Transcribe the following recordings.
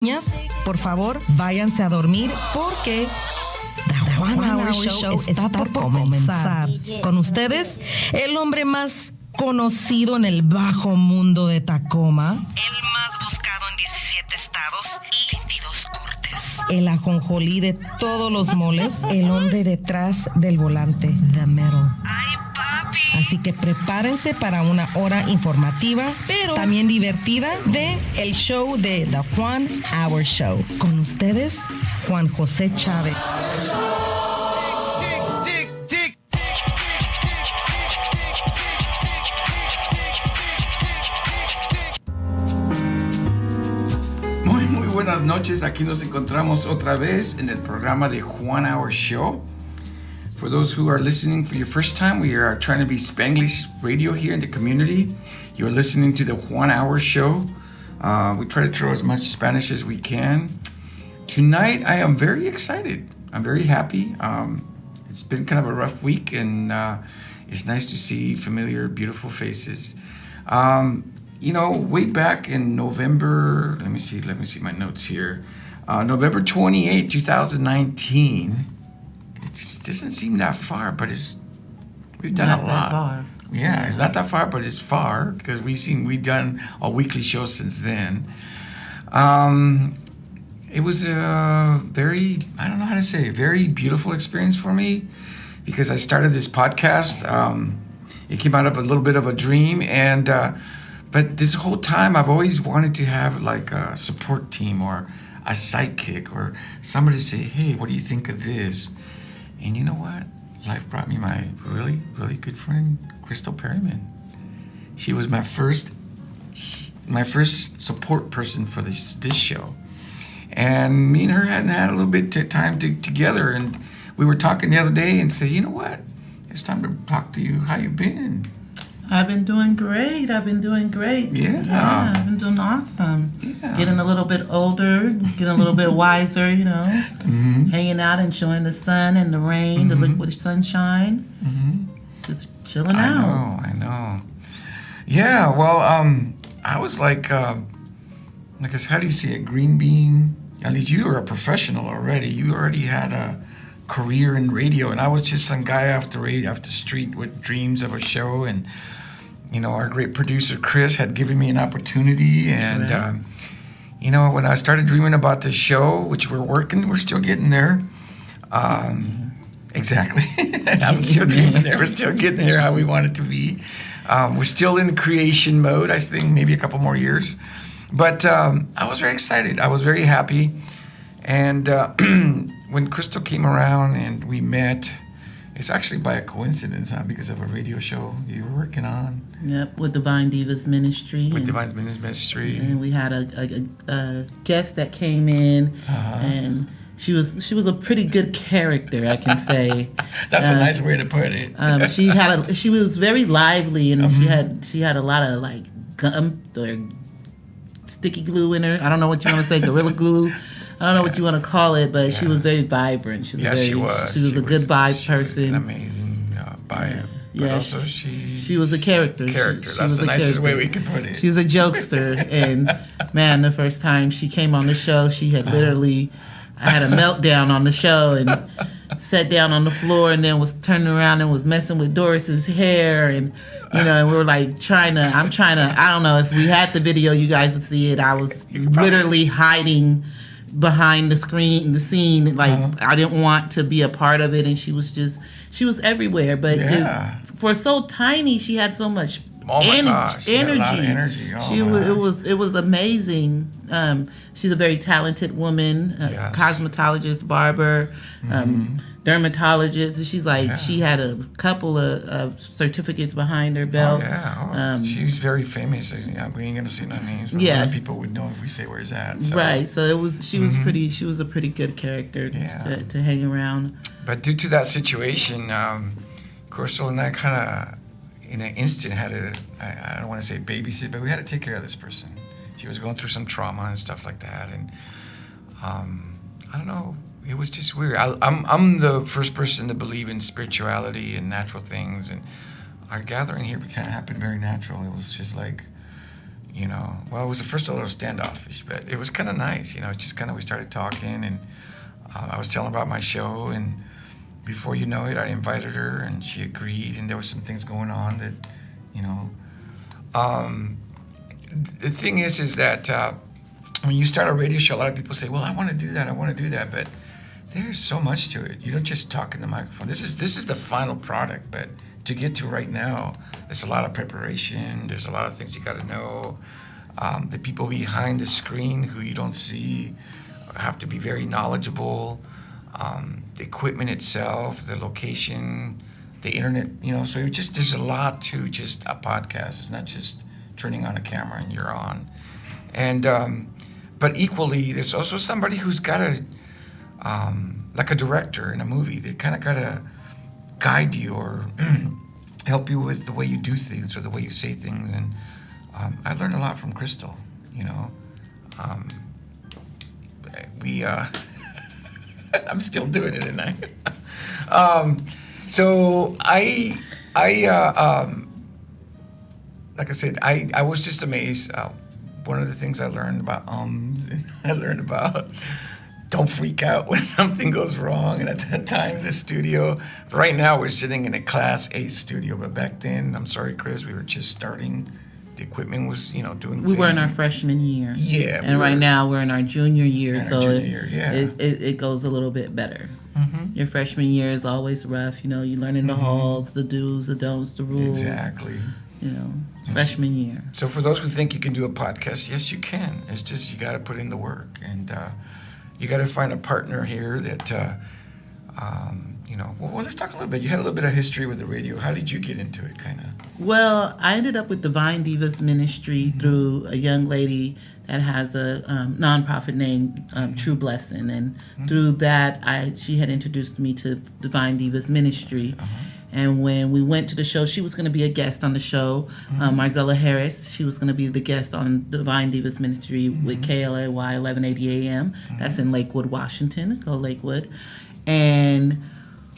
Niñas, por favor, váyanse a dormir porque The Juan Hour Show está por comenzar. Con ustedes, el hombre más conocido en el bajo mundo de Tacoma, el más buscado en 17 estados y 22 cortes, el ajonjolí de todos los moles, el hombre detrás del volante, The Metal. ¡Ay, papi! Así que prepárense para una hora informativa, pero también divertida de el show de The Juan Hour Show. Con ustedes, Juan Jose Chavez. Muy buenas noches. Aquí nos encontramos otra vez en el programa de Juan Hour Show. For those who are listening for your first time, we are trying to be Spanglish radio here in the community. You're listening to the Juan Hour Show. We try to throw as much Spanish as we can. Tonight, I am very excited. I'm very happy. It's been kind of a rough week, and it's nice to see familiar, beautiful faces. You know, way back in November, let me see my notes here. November 28, 2019. It just doesn't seem that far, but we've done not a lot. That far. Yeah, it's not that far, but it's far because we've done a weekly show since then. It was a very, I don't know how to say, very beautiful experience for me because I started this podcast. It came out of a little bit of a dream, and but this whole time I've always wanted to have like a support team or a sidekick or somebody to say, hey, what do you think of this? And you know what? Life brought me my really, really good friend, Cristal Perryman. She was my first support person for this show. And me and her hadn't had a little bit of time together. And we were talking the other day and said, you know what? It's time to talk to you. How you been? I've been doing great. Yeah. I've been doing awesome. Yeah. Getting a little bit older, getting a little bit wiser, you know. Mm-hmm. Hanging out, enjoying the sun and the rain, the liquid sunshine. Mm-hmm. Just chilling out. I know. Yeah, well, I was like how do you say it? Green bean? At least you were a professional already. You already had a career in radio, and I was just some guy off the street with dreams of a show. And you know, our great producer Chris had given me an opportunity, and right. You know, when I started dreaming about this show, which we're still getting there. Exactly. I'm still dreaming there. We're still getting there how we want it to be. We're still in creation mode. I think maybe a couple more years. But I was very excited. I was very happy. And when Cristal came around and we met, it's actually by a coincidence, because of a radio show you were working on. Yep, with Divine Divas Ministry. With Divine Divas Ministry. And we had a guest that came in, and she was a pretty good character, I can say. That's a nice way to put it. She was very lively, and she had a lot of like gum or sticky glue in her. I don't know what you want to say, Gorilla Glue. I don't know what you want to call it, but she was very vibrant. She was a good vibe person. An amazing vibe. Yeah, also she was a character. That's the nicest way we could put it. She was a jokester, and man, the first time she came on the show, she had literally had a meltdown on the show and sat down on the floor, and then was turning around and was messing with Doris's hair, and you know, and we were like I don't know if we had the video, you guys would see it. I was literally hiding behind the scene, like I didn't want to be a part of it, and she was everywhere. But for so tiny, she had so much energy. She had a lot of energy. It was amazing. She's a very talented woman, cosmetologist, barber, dermatologist. She's like she had a couple of certificates behind her belt. She's very famous. We ain't gonna say no names, but a lot of people would know if we say where it's at. So. Right. So she was a pretty good character to hang around. But due to that situation, Cristal and I kind of in an instant had I don't want to say babysit, but we had to take care of this person. She was going through some trauma and stuff like that, and I don't know. It was just weird. I'm the first person to believe in spirituality and natural things, and our gathering here kind of happened very natural. It was just like, Well, it was at first a little standoffish, but it was kind of nice. Just kind of we started talking, and I was telling about my show, and before you know it, I invited her, and she agreed, and there were some things going on that, the thing is that when you start a radio show, a lot of people say, well, I want to do that, but there's so much to it. You don't just talk in the microphone. This is the final product, but to get to right now, there's a lot of preparation. There's a lot of things you got to know. The people behind the screen who you don't see have to be very knowledgeable. The equipment itself, the location, the internet, so there's a lot to just a podcast. It's not just turning on a camera and you're on. And, but equally, there's also somebody who's got to, like a director in a movie, they kind of got to guide you or help you with the way you do things or the way you say things. And I learned a lot from Cristal, I'm still doing it, and so I like I said, I was just amazed. One of the things I learned about I learned about don't freak out when something goes wrong. And at that time in the studio, right now we're sitting in a Class A studio, but back then, I'm sorry, Chris, we were just starting. The equipment was, doing. We were in our freshman year. Yeah. And right now we're in our junior year, yeah. It goes a little bit better. Mm-hmm. Your freshman year is always rough. You learn in the halls, the do's, the don'ts, the rules. Exactly. Freshman year. So for those who think you can do a podcast, yes, you can. It's just you got to put in the work, and you got to find a partner here that. Well, let's talk a little bit. You had a little bit of history with the radio. How did you get into it, kind of? Well, I ended up with Divine Divas Ministry through a young lady that has a nonprofit named True Blessing, and through that, she had introduced me to Divine Divas Ministry. And when we went to the show, she was going to be a guest on the show. Marzella Harris, she was going to be the guest on Divine Divas Ministry with KLAY 1180 AM. That's in Lakewood, Washington. Go Lakewood. And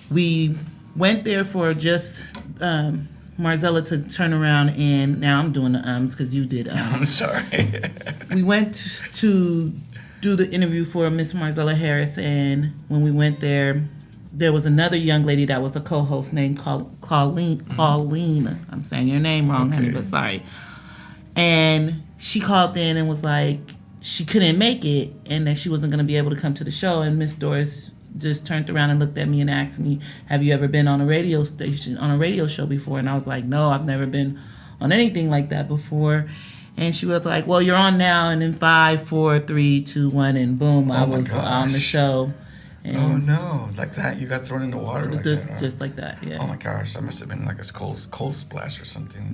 we went there for just Marzella to turn around, and now I'm doing the ums because you did. I'm sorry. We went to do the interview for Miss Marzella Harris, and when we went there, there was another young lady that was a co-host named Colleen. I'm saying your name wrong, honey, but sorry. And she called in and was like, she couldn't make it, and that she wasn't going to be able to come to the show. And Miss Doris just turned around and looked at me and asked me, have you ever been on a radio show before? And I was like, no, I've never been on anything like that before. And she was like, well, you're on now. And in 5, 4, 3, 2, 1, and boom, I was on the show. And oh no, like that? You got thrown in the water like that? Huh? Just like that, yeah. Oh my gosh, that must have been like a cold splash or something.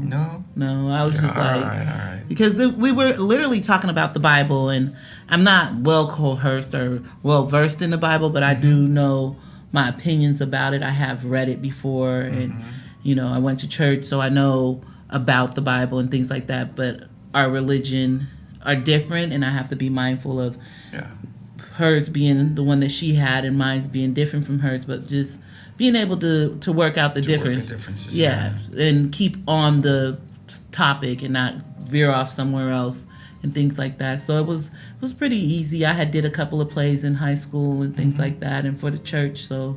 No, I was just like, all right. Because we were literally talking about the Bible, and I'm not well coerced or well versed in the Bible, but I do know my opinions about it. I have read it before, and I went to church, so I know about the Bible and things like that. But our religion are different, and I have to be mindful of hers being the one that she had and mine's being different from hers, but just being able to work out the differences. Yeah, and keep on the topic and not veer off somewhere else and things like that. So it was pretty easy. I did a couple of plays in high school and things like that, and for the church, so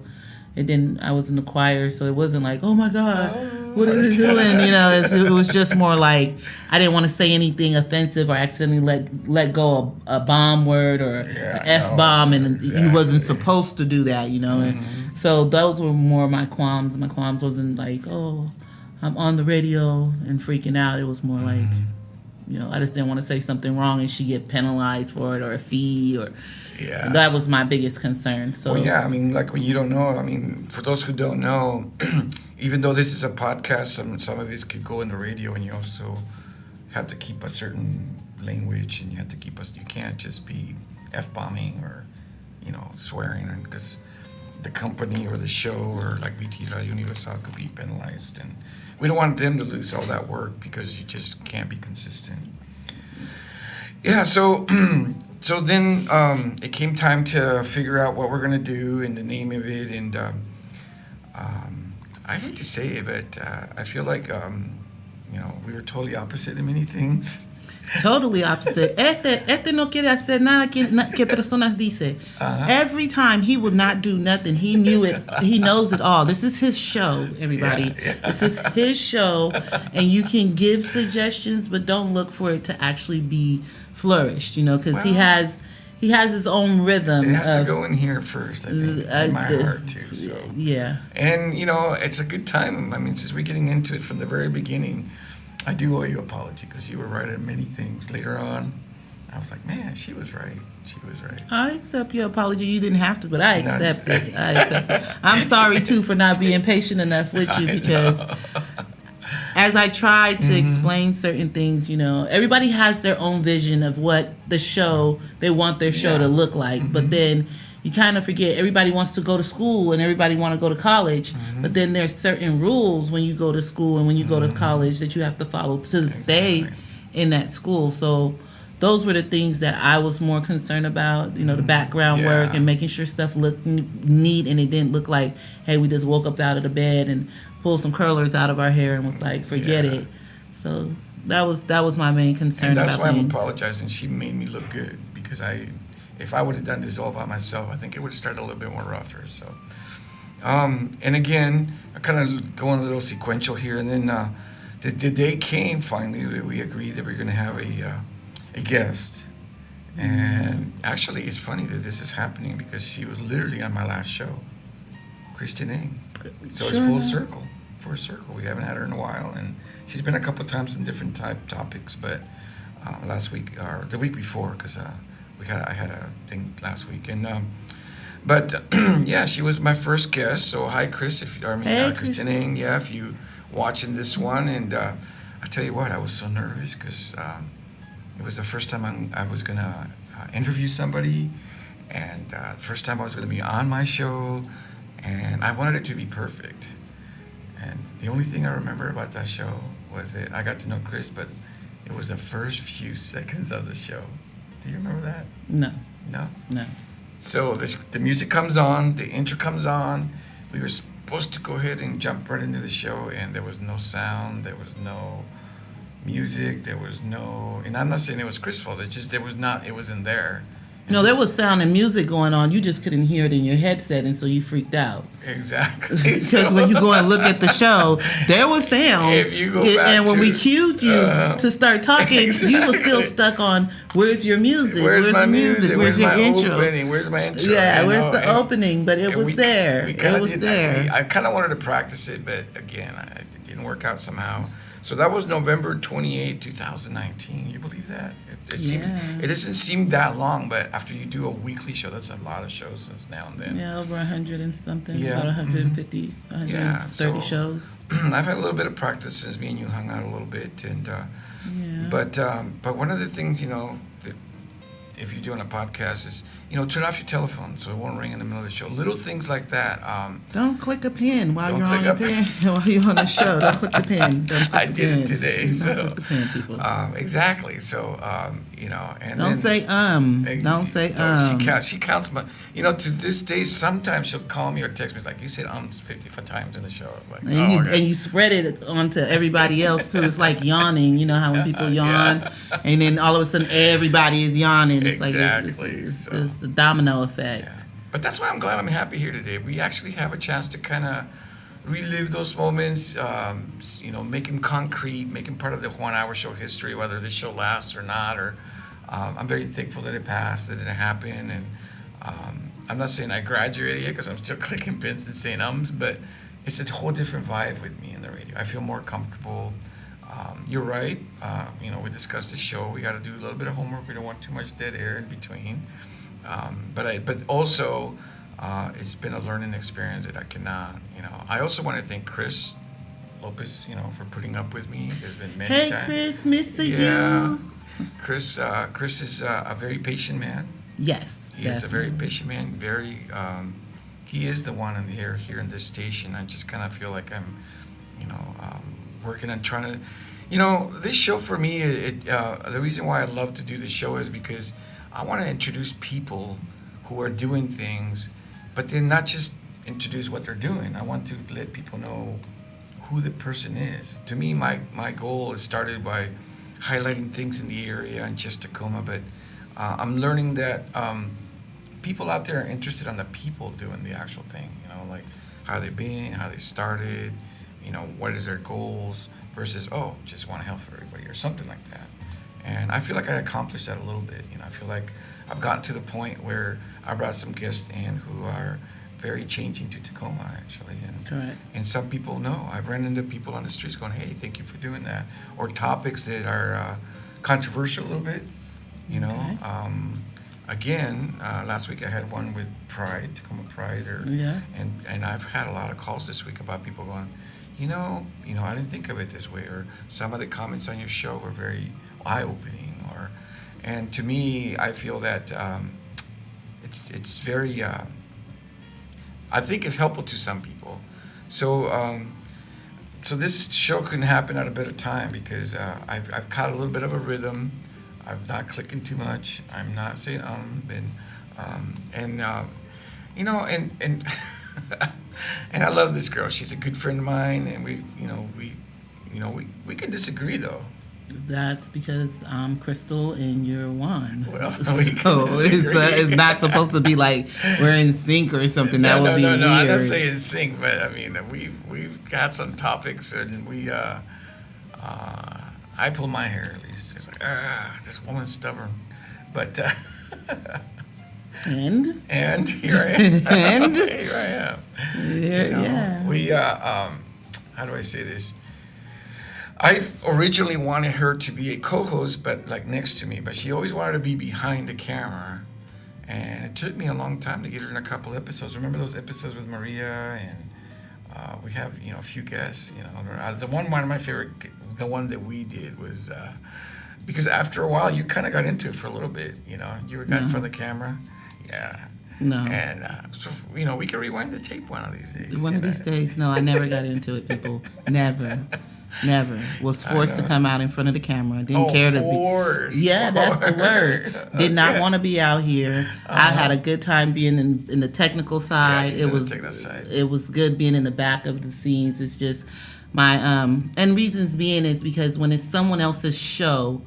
I was in the choir, so it wasn't like, oh my God, what are you doing? It was just more like I didn't want to say anything offensive or accidentally let go of a bomb word or an F-bomb, and you wasn't supposed to do that, And so those were more my qualms. My qualms wasn't like, oh, I'm on the radio and freaking out. It was more like, I just didn't want to say something wrong and she get penalized for it or a fee or... Yeah. That was my biggest concern. So. Well, yeah, like when you don't know, for those who don't know, even though this is a podcast, some of this could go in the radio, and you also have to keep a certain language, and you have to you can't just be F-bombing or, swearing, because the company or the show or like VT Radio Universal could be penalized, and we don't want them to lose all that work because you just can't be consistent. Yeah, so... So then it came time to figure out what we're going to do and the name of it. And I hate to say it, but I feel like we were totally opposite in many things. Totally opposite. Este no quiere hacer nada que personas dice. Every time he would not do nothing. He knew it. He knows it all. This is his show, everybody. Yeah. This is his show, and you can give suggestions, but don't look for it to actually be flourished. Because he has his own rhythm. It has to go in here first, I think, in my heart too. So. Yeah. And it's a good time. I mean, since we're getting into it from the very beginning, I do owe you an apology because you were right at many things. Later on, I was like, man, she was right. I accept your apology. You didn't have to, but I accept it. I'm sorry, too, for not being patient enough with you because as I tried to explain certain things, everybody has their own vision of what they want their show to look like. But then you kind of forget everybody wants to go to school and everybody want to go to college, but then there's certain rules when you go to school and when you go to college that you have to follow to stay in that school. So those were the things that I was more concerned about, the background work and making sure stuff looked neat and it didn't look like, hey, we just woke up out of the bed and pulled some curlers out of our hair and was like, forget it. So that was my main concern. And that's about why things. I'm apologizing. She made me look good because if I would have done this all by myself, I think it would have started a little bit more rougher. So, and again, I kind of going a little sequential here, and then the day came finally that we agreed that we are going to have a guest. And actually, it's funny that this is happening because she was literally on my last show, Kristen Ng. So it's full circle. We haven't had her in a while, and she's been a couple of times in different topics, but last week or the week before, because I had a thing last week, and but yeah, she was my first guest. So hi, Chris. Kristen Ng. Yeah, if you watching this one, and I tell you what, I was so nervous because it was the first time I was gonna interview somebody, and first time I was gonna be on my show, and I wanted it to be perfect. And the only thing I remember about that show was that I got to know Chris, but it was the first few seconds of the show. Do you remember that? No. No? So the music comes on, the intro comes on. We were supposed to go ahead and jump right into the show, and there was no sound, there was no music, and I'm not saying it was Chris' fault, it wasn't there. No, there was sound and music going on. You just couldn't hear it in your headset, and so you freaked out. Exactly. Because when you go and look at the show, there was sound. If you go back and when we cued you to start talking, you were still stuck on, where's your music? Where's my the music? Where's your intro? Opening? Where's my intro? Yeah, where's the opening? But it was there. It was there. I kind of wanted to practice it, but again, it didn't work out somehow. So that was November 28, 2019. You believe that? It doesn't seem that long, but after you do a weekly show, that's a lot of shows since now and then. Yeah, over 100 and something. Yeah. About 150, 130 shows. I've had a little bit of practice since me and you hung out a little bit, and but one of the things that if you're doing a podcast is turn off your telephone so it won't ring in the middle of the show. Little things like that. Don't click a pin while you're on the show. Don't click the pin. I did it today. Don't click the pin, people. Exactly. So and don't say Don't say She counts my. To this day, sometimes she'll call me or text me like, you said 55 times in the show. I was like, and you spread it onto everybody else too. It's like yawning. You know how when people yawn, and then all of a sudden everybody is yawning. It's exactly. It's just a domino effect. Yeah. But that's why I'm glad I'm happy here today. We actually have a chance to kind of relive those moments, make them concrete, make them part of the Juan Hour Show history, whether this show lasts or not. Or I'm very thankful that it passed, that it happened. And I'm not saying I graduated yet because I'm still clicking pins and saying ums, but it's a whole different vibe with me in the radio. I feel more comfortable. You're right. We discussed the show. We got to do a little bit of homework. We don't want too much dead air in between. But also, it's been a learning experience that I cannot, I also want to thank Chris Lopez, for putting up with me. There's been many times. Hey, Chris, miss you. Chris is a very patient man. Yes. He is a very patient man. He is the one in the air here in this station. I just kind of feel like I'm, working on trying to, this show for me, the reason why I love to do this show is because I want to introduce people who are doing things, but then not just introduce what they're doing. I want to let people know who the person is. To me, my goal is started by highlighting things in the area and just Tacoma, but I'm learning that people out there are interested on the people doing the actual thing, like how they've been, how they started, what is their goals versus, just want health for everybody or something like that. And I feel like I accomplished that a little bit. I feel like I've gotten to the point where I brought some guests in who are very changing to Tacoma, actually. And some people know. I've run into people on the streets going, hey, thank you for doing that. Or topics that are controversial a little bit, Okay. Again, last week I had one with Pride, Tacoma Pride, and I've had a lot of calls this week about people going, I didn't think of it this way, or some of the comments on your show were very eye-opening, and to me, I feel that it's very, I think it's helpful to some people. So this show couldn't happen at a better time because I've caught a little bit of a rhythm. I'm not clicking too much. I'm not saying and and I love this girl. She's a good friend of mine, and we can disagree though. That's because I'm Cristal and you're Juan. Well, it's not supposed to be like we're in sync or something. That would be weird. I'm not saying sync, but I mean we've got some topics, and I pull my hair at least. It's like this woman's stubborn, but and here I am. And here I am. Yeah. We how do I say this? I originally wanted her to be a co-host, but like next to me, but she always wanted to be behind the camera. And it took me a long time to get her in a couple episodes. Remember those episodes with Maria? And we have, a few guests, one of my favorite, the one that we did was, because after a while you kind of got into it for a little bit, you got in front of the camera. Yeah. No. And, so, we can rewind the tape one of these days. One of these days. No, I never got into it, people. Never. Was forced to come out in front of the camera. Didn't care to be. Yeah, that's the word. Did not want to be out here. I had a good time being in the technical side. Yeah, it was good being in the back of the scenes. It's just my and reasons being is because when it's someone else's show,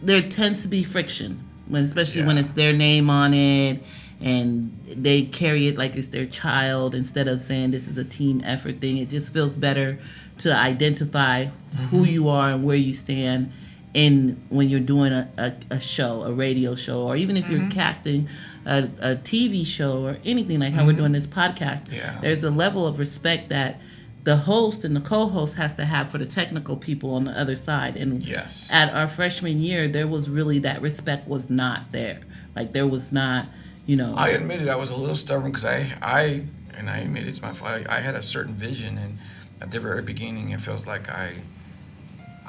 there tends to be friction. Especially when it's their name on it and they carry it like it's their child instead of saying this is a team effort thing. It just feels better to identify who you are and where you stand when you're doing a show, a radio show, or even if you're casting a TV show or anything like how we're doing this podcast. Yeah. There's a level of respect that the host and the co-host has to have for the technical people on the other side. And at our freshman year, there was really that respect was not there. Like there was not, I admitted I was a little stubborn because I admit it's my fault. I had a certain vision, and at the very beginning, it feels like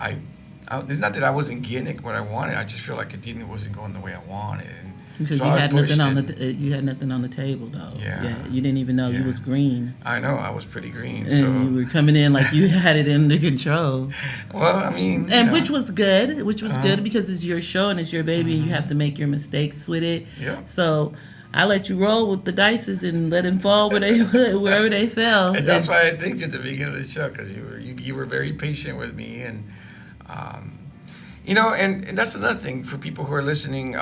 it's not that I wasn't getting what I wanted. I just feel like it wasn't going the way I wanted. And because so you had nothing on the table though. Yeah. You didn't even know you was green. I know I was pretty green. And so you were coming in like you had it under control. Well, I mean, which was good. Which was good because it's your show and it's your baby, and you have to make your mistakes with it. Yeah. So I let you roll with the dices and let them fall wherever they fell. And that's why I thanked you at the beginning of the show, because you were very patient with me, and and that's another thing for people who are listening.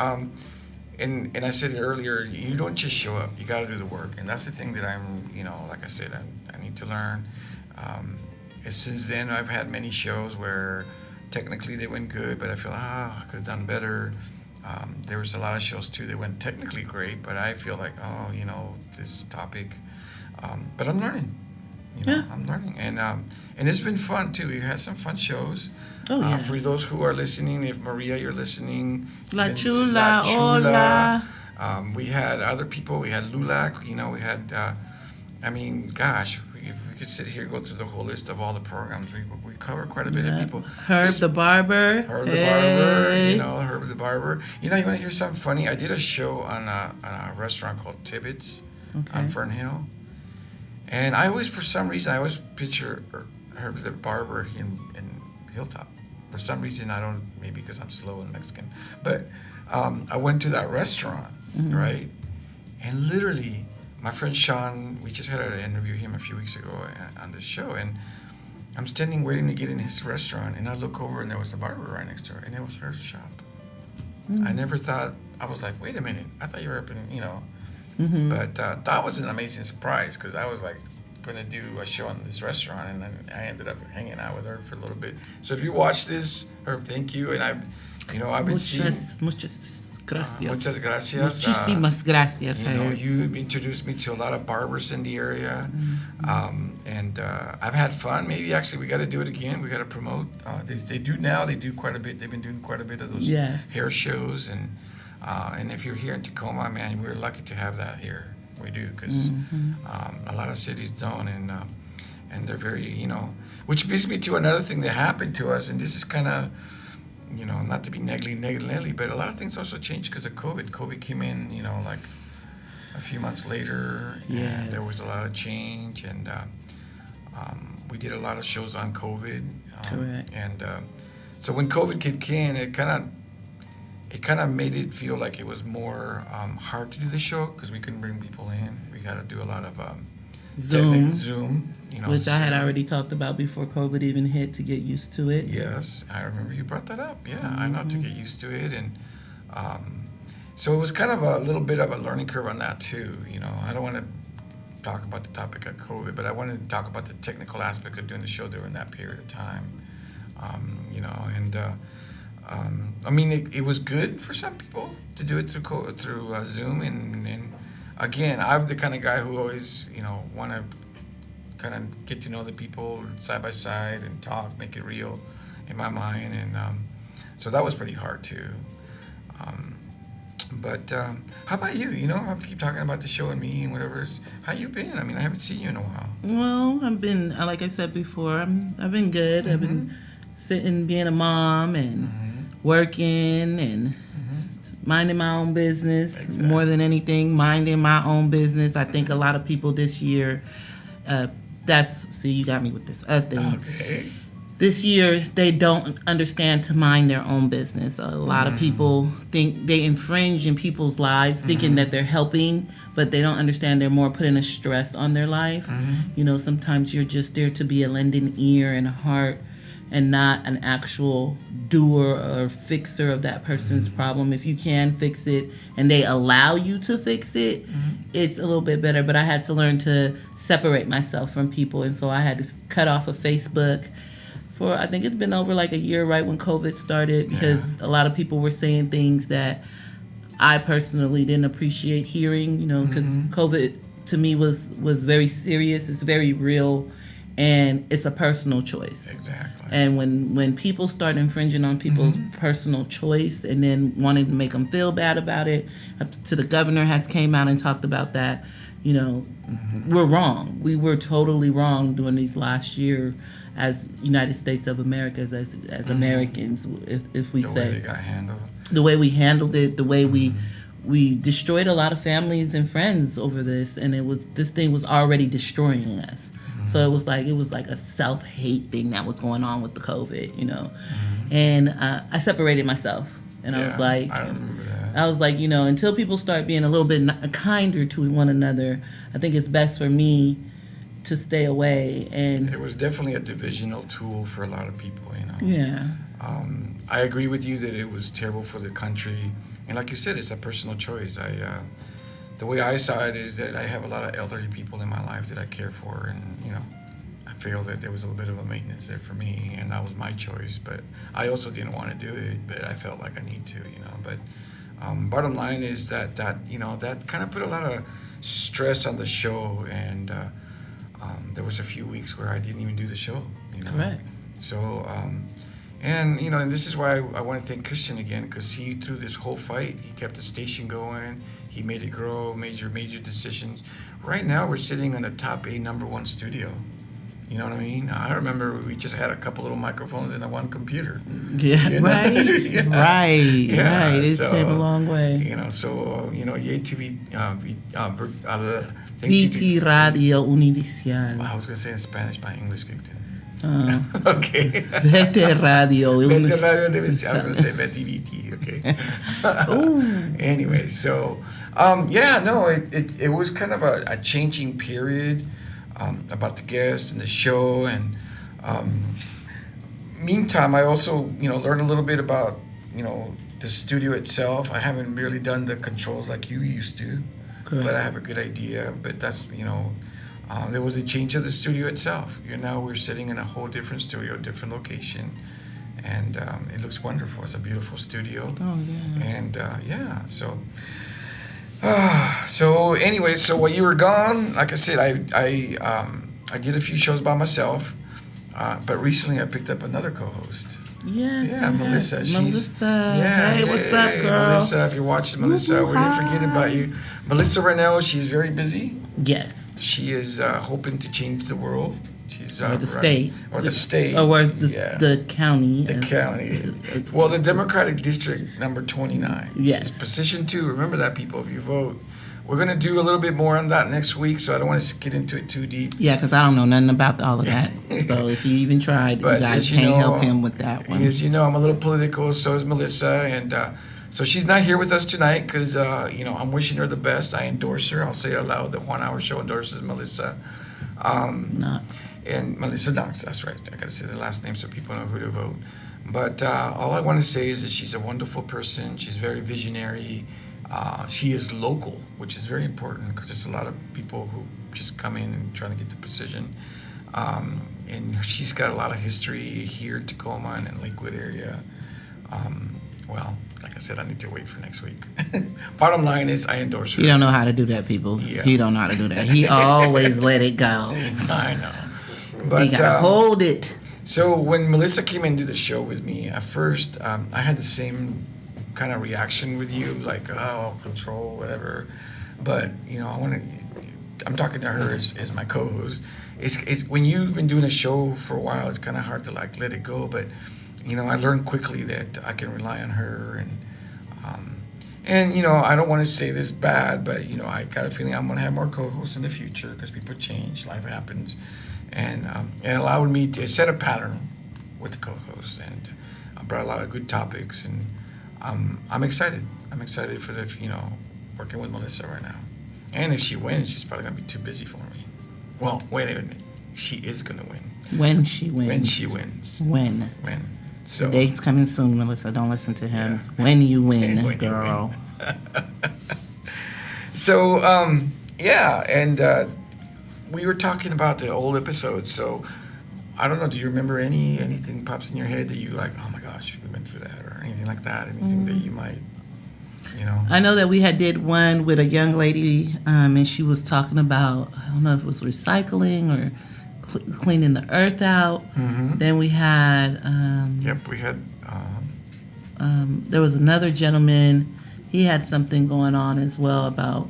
And I said it earlier, you don't just show up, you got to do the work. And that's the thing that I'm, like I said, I need to learn. Since then, I've had many shows where technically they went good, but I feel, I could have done better. There was a lot of shows, too, that went technically great, but I feel like, this topic. But I'm learning. I'm learning. And it's been fun, too. We had some fun shows. Oh, yes. For those who are listening, if Maria, you're listening. La Chula, hola. We had other people. We had Lulac. We had, gosh, if we could sit here and go through the whole list of all the programs, we cover quite a bit of people. Herb the Barber. Herb the Barber. You want to hear something funny? I did a show on a restaurant called Tibbetts on Fernhill. And for some reason, picture Herb the Barber in Hilltop. For some reason, maybe because I'm slow and Mexican. But I went to that restaurant, right? And literally, my friend Sean, we just had an interview him a few weeks ago on this show, and I'm standing waiting to get in his restaurant, and I look over, and there was a barber right next to her, and it was her shop. I never thought, I was like, wait a minute, I thought you were up in, but that was an amazing surprise, because I was like going to do a show in this restaurant, and then I ended up hanging out with her for a little bit. So if you watch this, Herb, thank you, and I've been seeing... Muchas gracias. Muchas gracias. Muchísimas gracias. You introduced me to a lot of barbers in the area, and I've had fun. Maybe actually we got to do it again. We got to promote. They do now. They do quite a bit. They've been doing quite a bit of those hair shows, and if you're here in Tacoma, man, we're lucky to have that here. We do, because a lot of cities don't, and they're very, which brings me to another thing that happened to us, and this is kind of, not to be negative, but a lot of things also changed because of COVID. COVID came in, like a few months later, and there was a lot of change, and we did a lot of shows on COVID. Correct. And so when COVID kicked in, it kind of made it feel like it was more hard to do the show because we couldn't bring people in. We got to do a lot of Zoom. Which I had already talked about before COVID even hit, to get used to it. Yes, I remember you brought that up. Yeah, I know, to get used to it. And so it was kind of a little bit of a learning curve on that too. I don't want to talk about the topic of COVID, but I wanted to talk about the technical aspect of doing the show during that period of time. I mean, it was good for some people to do it through Zoom, and again, I'm the kind of guy who always, want to kind of get to know the people side by side and talk, make it real in my mind, and so that was pretty hard too. But how about you? I keep talking about the show and me and whatever. How you been? I mean, I haven't seen you in a while. Well, I've been, like I said before, I've been good. I've been sitting, being a mom, and working, and minding my own business. Exactly. More than anything, minding my own business. I think a lot of people this year, you got me with this thing. Okay. This year, they don't understand to mind their own business. A lot of people think they infringe in people's lives, thinking that they're helping, but they don't understand they're more putting a stress on their life. Sometimes you're just there to be a lending ear and a heart, and not an actual doer or fixer of that person's problem. If you can fix it and they allow you to fix it, it's a little bit better. But I had to learn to separate myself from people, and so I had to cut off of Facebook for, I think it's been over like a year right when COVID started, because a lot of people were saying things that I personally didn't appreciate hearing, because COVID to me was very serious. It's very real. And it's a personal choice. Exactly. And when people start infringing on people's personal choice and then wanting to make them feel bad about it, up to the governor has came out and talked about that, we're wrong. We were totally wrong during these last year as United States of America, as Americans, if we say. The way they got handled. The way we handled it, the way we destroyed a lot of families and friends over this, and this thing was already destroying us. So it was like a self-hate thing that was going on with the COVID, And I separated myself, and I was like, I remember that. I was like, until people start being a little bit kinder to one another, I think it's best for me to stay away. And it was definitely a divisional tool for a lot of people, Yeah. I agree with you that it was terrible for the country, and like you said, it's a personal choice. The way I saw it is that I have a lot of elderly people in my life that I care for, and I feel that there was a little bit of a maintenance there for me, and that was my choice. But I also didn't want to do it, but I felt like I need to, But bottom line is that kind of put a lot of stress on the show, and there was a few weeks where I didn't even do the show. Correct. So. And this is why I want to thank Christian again, because he, through this whole fight, he kept the station going. He made it grow, major decisions. Right now, we're sitting in a top A #1 studio. You know what I mean? I remember we just had a couple little microphones and one computer. Yeah, right. Right. It's came a long way. VT Radio Univision. I was going to say in Spanish, my English kicked in. Okay. Vete Radio. Vete Radio debe ser, I was going to say Vete VT, okay. Anyway, so, it was kind of a changing period about the guests and the show. And meantime, I also, learned a little bit about, the studio itself. I haven't really done the controls like you used to. Correct. But I have a good idea. But that's, there was a change of the studio itself. Now we're sitting in a whole different studio, different location, and it looks wonderful. It's a beautiful studio. Oh yeah. And so anyway, so while you were gone, like I said, I did a few shows by myself, but recently I picked up another co-host. Yes. Yeah, Melissa. Hey, what's up, girl? Melissa, if you're watching, Melissa, we didn't forget about you. Melissa right now, she's very busy. Yes. She is hoping to change the world. She's or the state. Or the state. Or the county. The county. Well, the Democratic District number 29. Yes. She's position 2. Remember that, people, if you vote. We're going to do a little bit more on that next week, so I don't want to get into it too deep. Yeah, because I don't know nothing about all of that. So if you even tried, you guys can't help him with that one. As you know, I'm a little political, so is Melissa. And so she's not here with us tonight because, I'm wishing her the best. I endorse her. I'll say it out loud. The Juan Hour Show endorses Melissa. Knox. And Melissa Knox, that's right. I got to say the last name so people know who to vote. But all I want to say is that she's a wonderful person. She's very visionary. She is local, which is very important because there's a lot of people who just come in and trying to get the position. And she's got a lot of history here in Tacoma and in Lakewood area. Well, like I said, I need to wait for next week. Bottom line is I endorse her. He don't know how to do that, people. Yeah. He don't know how to do that. He always let it go. I know. But, he got to hold it. So when Melissa came in to do the show with me, at first I had the same kind of reaction with you, like, oh, control, whatever. But, I'm talking to her as my co-host. It's when you've been doing a show for a while, it's kind of hard to like let it go. But, I learned quickly that I can rely on her. And I don't want to say this bad, but, I got a feeling I'm going to have more co-hosts in the future because people change, life happens. And it allowed me to set a pattern with the co-hosts. And I brought a lot of good topics. And I'm excited. I'm excited for working with Melissa right now. And if she wins, she's probably going to be too busy for me. Well, wait a minute. She is going to win. When she wins. When she wins. When. So, the date's coming soon, Melissa. Don't listen to him. Yeah. When you win, when girl. You win. So, and we were talking about the old episodes. So, I don't know. Do you remember anything pops in your head that you like? Oh my gosh, we went through that, or anything like that? Anything that you might, I know that we did one with a young lady, and she was talking about, I don't know if it was recycling or cleaning the earth out. Mm-hmm. Then we had. We had. There was another gentleman. He had something going on as well about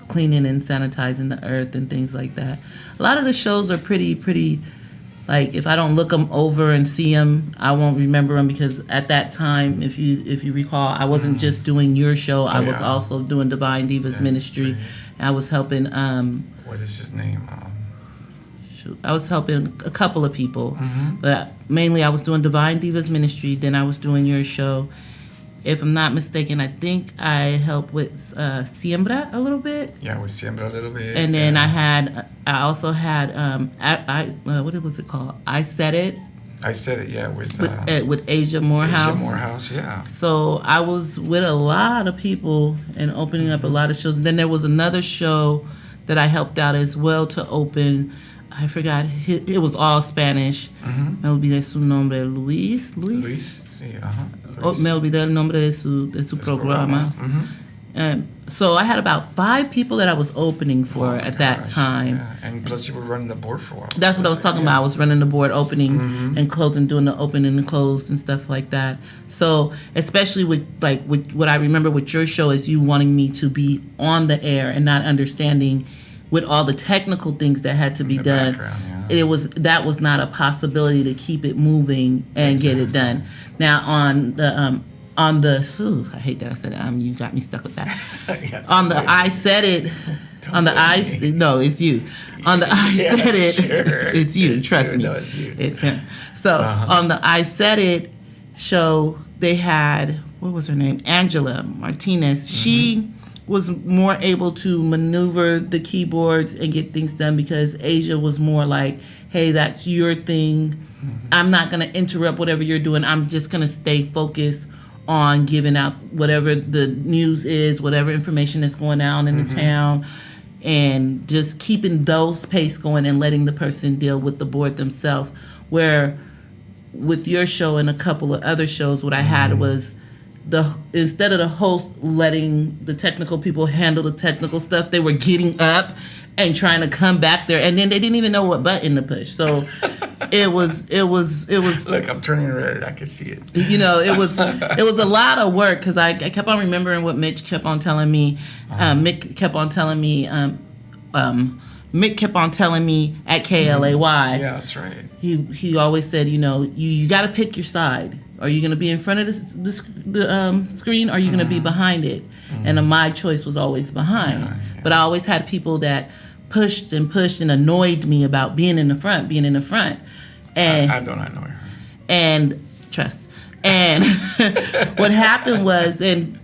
cleaning and sanitizing the earth and things like that. A lot of the shows are pretty. Like, if I don't look them over and see them, I won't remember them because at that time, if you recall, I wasn't just doing your show. I was also doing Divine Divas Ministry. Right. I was helping. What is his name? I was helping a couple of people, but mainly I was doing Divine Divas Ministry. Then I was doing your show. If I'm not mistaken, I think I helped with Siembra a little bit. Yeah, with Siembra a little bit. And then I also had what was it called? I Said It. I Said It, yeah, with Asia Morehouse. Asia Morehouse, yeah. So I was with a lot of people and opening up a lot of shows. Then there was another show that I helped out as well to open. I forgot. It was all Spanish. Me olvidé su nombre, Luis. Luis, sí, ajá. Me olvidé el nombre de su programa. So I had about 5 people that I was opening for at that time. Yeah. And plus you were running the board for a while. That's what I was talking about. I was running the board, opening and closing, doing the opening and close and stuff like that. So especially with what I remember with your show is you wanting me to be on the air and not understanding with all the technical things that had to be done. Yeah. That was not a possibility to keep it moving and get it done. Now on the I hate that I said it. You got me stuck with that. On the I Said It. On the I, no, it's you. On the I Said It, sure. it's you. Trust me, No, it's you. it's him. So on the I Said It show, they had, what was her name? Angela Martinez. She was more able to maneuver the keyboards and get things done because Asia was more like, hey, that's your thing. I'm not going to interrupt whatever you're doing. I'm just going to stay focused on giving out whatever the news is, whatever information that's going on in the town, and just keeping those pace going and letting the person deal with the board themselves. Where with your show and a couple of other shows, what I had was instead of the host letting the technical people handle the technical stuff, they were getting up and trying to come back there, and then they didn't even know what button to push. So it was. Look, I'm turning red. I can see it. You know, it was a lot of work because I kept on remembering what Mitch kept on telling me. Mick kept on telling me. Mick kept on telling me at KLAY. Yeah, that's right. He always said, you know, you got to pick your side. Are you going to be in front of the screen, or are you going to be behind it? And my choice was always behind. Yeah. But I always had people that pushed and annoyed me about being in the front. And I don't annoy her. And trust. And what happened was, it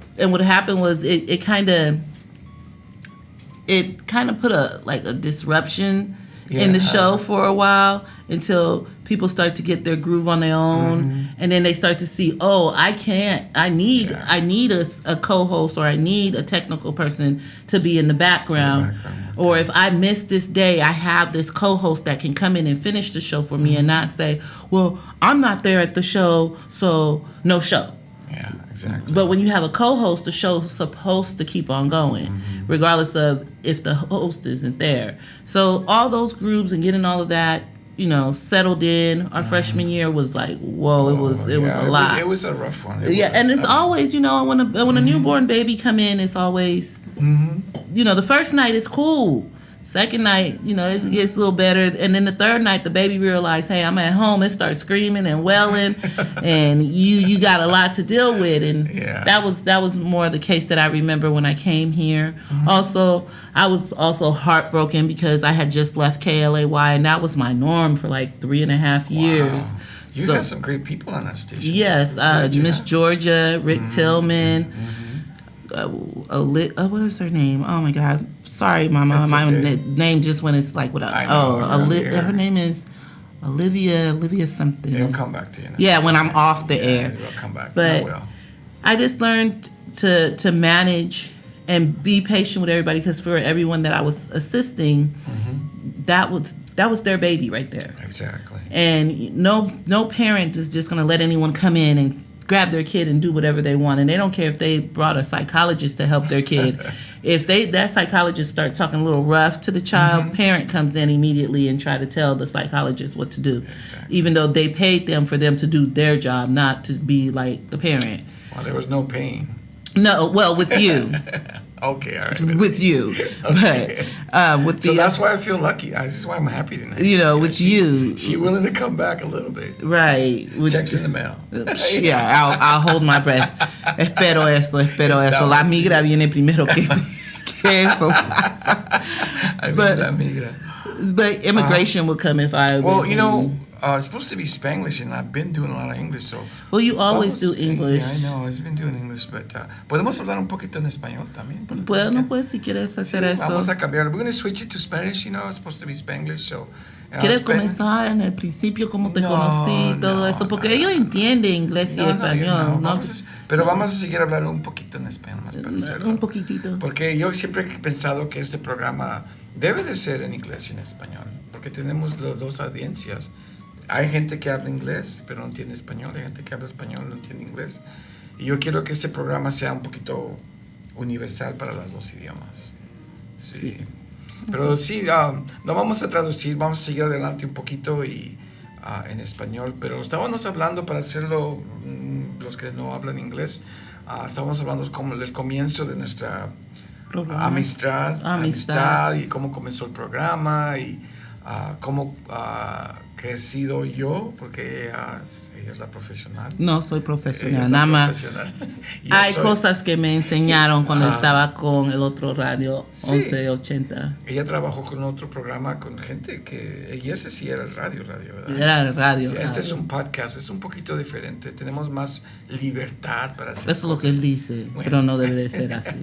kind of put a disruption in the show for a while until people start to get their groove on their own, and then they start to see, I need a co-host, or I need a technical person to be in the background. Or if I miss this day, I have this co-host that can come in and finish the show for me and not say, well, I'm not there at the show, so no show. Yeah, exactly. But when you have a co-host, the show's supposed to keep on going, regardless of if the host isn't there. So all those grooves and getting all of that, settled in. Our freshman year was like, whoa, it was a lot. It was a rough one. And it's always, when a newborn baby come in, it's always, the first night is cool. Second night, it gets a little better. And then the third night, the baby realized, hey, I'm at home. It starts screaming and wailing, and you got a lot to deal with. And that was more the case that I remember when I came here. Also, I was also heartbroken because I had just left KLAY, and that was my norm for like 3.5 years. Wow. You had some great people on that station. Yes, Miss Georgia, Rick Tillman. What is her name? Oh my God. Sorry, Mama. My name just went. It's like without. Her name is Olivia something. It'll come back to you. Yeah, when I'm off the air. It'll come back. But I just learned to manage and be patient with everybody, because for everyone that I was assisting, that was their baby right there. Exactly. And no parent is just gonna let anyone come in and grab their kid and do whatever they want, and they don't care if they brought a psychologist to help their kid. If that psychologist starts talking a little rough to the child, parent comes in immediately and try to tell the psychologist what to do, even though they paid them for them to do their job, not to be like the parent. Well, there was no pain. No, well, with you. Okay, all right. With you. Okay. But with so that's why I feel lucky. That's why I'm happy tonight. With you. She's willing to come back a little bit. Right. Checks in the mail. Yeah, I'll hold my breath. Espero eso. La migra viene primero que eso pasa. But immigration will come if I... Well, it's supposed to be Spanglish, and I've been doing a lot of English, so... Well, you always do English. Yeah, I know. I've been doing English, but... podemos hablar un poquito en español también. Bueno, pues, si quieres hacer eso. Vamos a cambiar. We're going to switch it to Spanish, it's supposed to be Spanglish, so... ¿Quieres comenzar en el principio cómo te conocí y todo eso? Porque ellos entienden inglés y español, ¿no? Pero vamos a seguir hablando un poquito en español. Un poquitito. Porque yo siempre he pensado que este programa debe de ser en inglés y en español, porque tenemos las dos audiencias. Hay gente que habla inglés, pero no entiende español. Hay gente que habla español, no entiende inglés. Y yo quiero que este programa sea un poquito universal para los dos idiomas. Sí. Pero sí, lo vamos a traducir, vamos a seguir adelante un poquito y en español. Pero estábamos hablando, para hacerlo, los que no hablan inglés, estábamos hablando como del comienzo de nuestra amistad y cómo comenzó el programa y cómo crecido yo, porque ella es la profesional. No soy profesional, Ella es nada la más. profesional. Hay cosas que me enseñaron cuando Ah. estaba con el otro radio, Sí. 1180. Ella trabajó con otro programa con gente y ese sí era el radio, ¿verdad? Era el radio. Sí, este es radio. un podcast, es un poquito diferente. Tenemos más libertad para hacer Eso es lo cosas. que él dice, Bueno. pero no debe de ser así.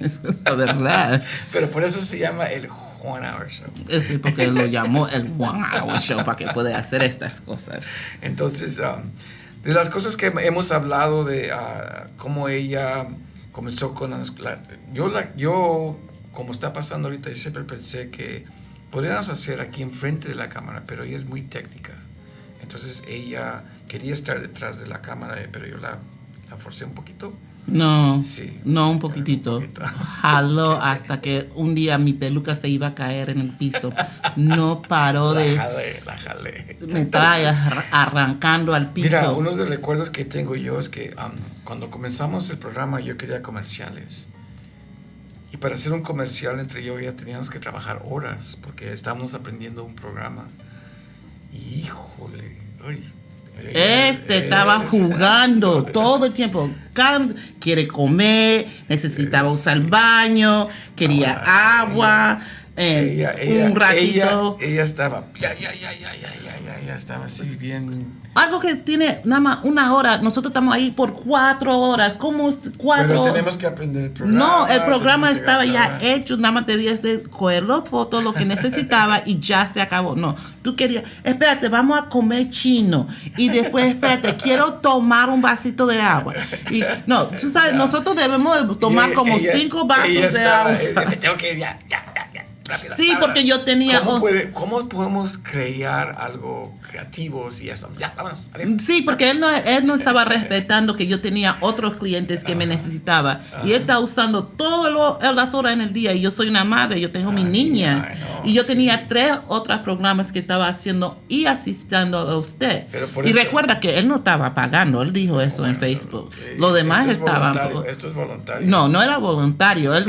Eso es la verdad. Pero por eso se llama el Juan Hour Show. Es porque él lo llamó el Juan Hour Show para que pueda hacer estas cosas. Entonces, de las cosas que hemos hablado de cómo ella comenzó con yo, como está pasando ahorita, yo siempre pensé que podríamos hacer aquí enfrente de la cámara, pero ella es muy técnica. Entonces ella quería estar detrás de la cámara, pero yo la forcé un poquito. No, Sí. no un poquitito. Un poquito. Jaló hasta que un día mi peluca se iba a caer en el piso. No paró de... La jalé. Me estaba arrancando al piso. Mira, uno de los recuerdos que tengo yo es que cuando comenzamos el programa yo quería comerciales. Y para hacer un comercial entre yo y ella teníamos que trabajar horas porque estábamos aprendiendo un programa. Y híjole, ay, Estaba jugando todo el tiempo. Quiere comer, necesitaba usar el baño, quería agua. Un ratito. Ella estaba, ya estaba así bien. Algo que tiene nada más una hora. Nosotros estamos ahí por 4 horas. ¿Cómo 4 Pero horas? tenemos que aprender el programa. No, el programa tenemos que estaba ya grabar. hecho. Nada más debías de coger las fotos, lo que necesitaba y ya se acabó. No, tú querías, espérate, vamos a comer chino. Y después, espérate, quiero tomar un vasito de agua. Y no, tú sabes, nosotros debemos de tomar como 5 vasos de agua. Me tengo que ir ya. Rápido, Sí, porque yo tenía... ¿Cómo podemos crear algo creativo si eso? Ya, vámonos. Adiós. Sí, porque él no estaba respetando que yo tenía otros clientes que me necesitaba. Y él está usando todas las horas en el día. Y yo soy una madre, yo tengo mis niñas. no, y yo sí. tenía 3 otros programas que estaba haciendo y asistiendo a usted. Pero por Y eso- recuerda que él no estaba pagando. Él dijo eso en Facebook. Lo demás estaban... Esto es voluntario. No era voluntario. Él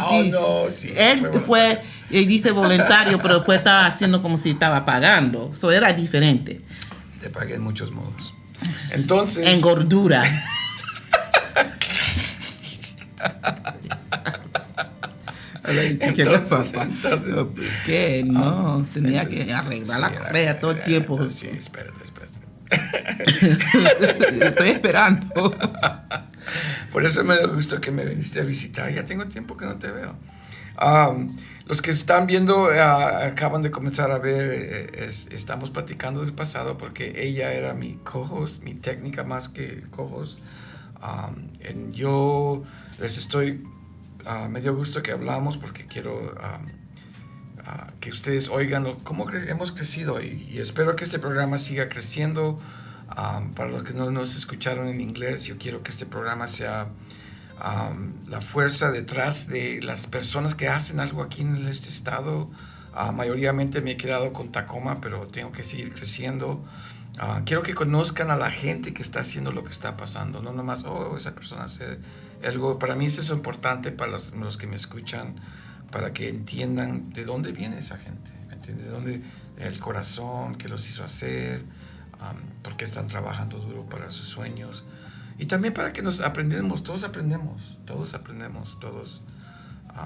Oh, dice, no, sí, él fue fue y dice voluntario, pero después estaba haciendo como si estaba pagando. Eso era diferente. Te pagué en muchos modos. Entonces. En gordura. Entonces, ¿Qué? No, tenía que arreglar la correa todo el tiempo. Sí, espérate. Estoy esperando. Por eso me gustó que me viniste a visitar. Ya tengo tiempo que no te veo. Los que están viendo acaban de comenzar a ver. Estamos platicando del pasado porque ella era mi co-host, mi técnica más que co-host. Yo les estoy... me dio gusto que hablamos porque quiero que ustedes oigan cómo hemos crecido y espero que este programa siga creciendo. Para los que no nos escucharon en inglés, yo quiero que este programa sea la fuerza detrás de las personas que hacen algo aquí en este estado. Mayoritariamente me he quedado con Tacoma, pero tengo que seguir creciendo. Quiero que conozcan a la gente que está haciendo lo que está pasando, no nomás, esa persona hace algo. Para mí eso es importante para los que me escuchan, para que entiendan de dónde viene esa gente, ¿me entiendes? De dónde el corazón que los hizo hacer, porque están trabajando duro para sus sueños. Y también para que todos aprendemos,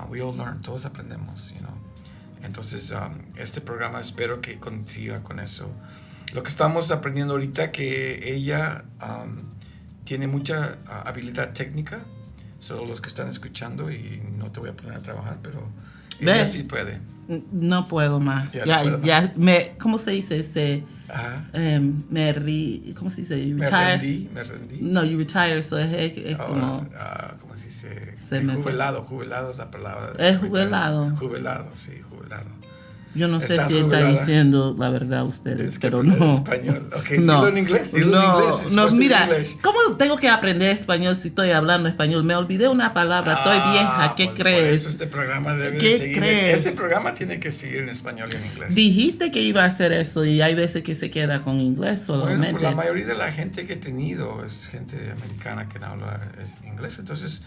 we all learn, todos aprendemos, you know. Entonces, este programa espero que consiga con eso. Lo que estamos aprendiendo ahorita, que ella tiene mucha habilidad técnica, solo los que están escuchando, y no te voy a poner a trabajar, pero ella sí puede. No puedo más. ¿Cómo se dice? ¿Cómo se dice? Me rendí. No, you retire, so es como... ¿Cómo se dice? Se me fue. Jubilado es la palabra. Es jubilado. Jubilado. Yo no sé ¿Estás si está jubilada? diciendo la verdad a ustedes, Tienes que pero aprender no. español. Ok, No. dilo en inglés. No, mira, ¿cómo tengo que aprender español si estoy hablando español? Me olvidé una palabra, estoy vieja, ¿qué pues crees? Por eso este programa debe ¿Qué seguir. crees? Este programa tiene que seguir en español y en inglés. Dijiste que iba a hacer eso y hay veces que se queda con inglés solamente. Bueno, pues la mayoría de la gente que he tenido es gente americana que no habla inglés, entonces